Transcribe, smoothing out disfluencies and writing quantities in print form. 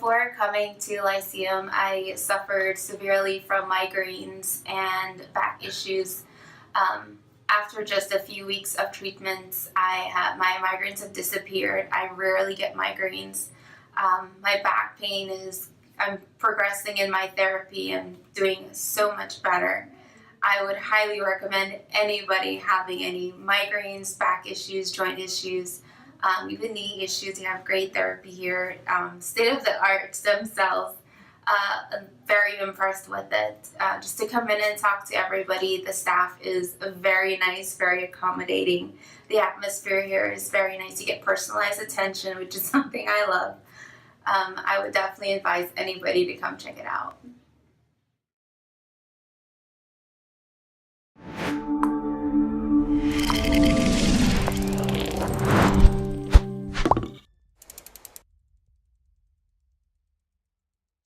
Before coming to Lyceum, I suffered severely from migraines and back issues. After just a few weeks of treatments, my migraines have disappeared. I rarely get migraines. My back pain I'm progressing in my therapy and doing so much better. I would highly recommend anybody having any migraines, back issues, joint issues, even knee issues. You have great therapy here, state-of-the-art stem cells. I'm very impressed with it. Just to come in and talk to everybody, the staff is very nice, very accommodating. The atmosphere here is very nice. You get personalized attention, which is something I love. I would definitely advise anybody to come check it out.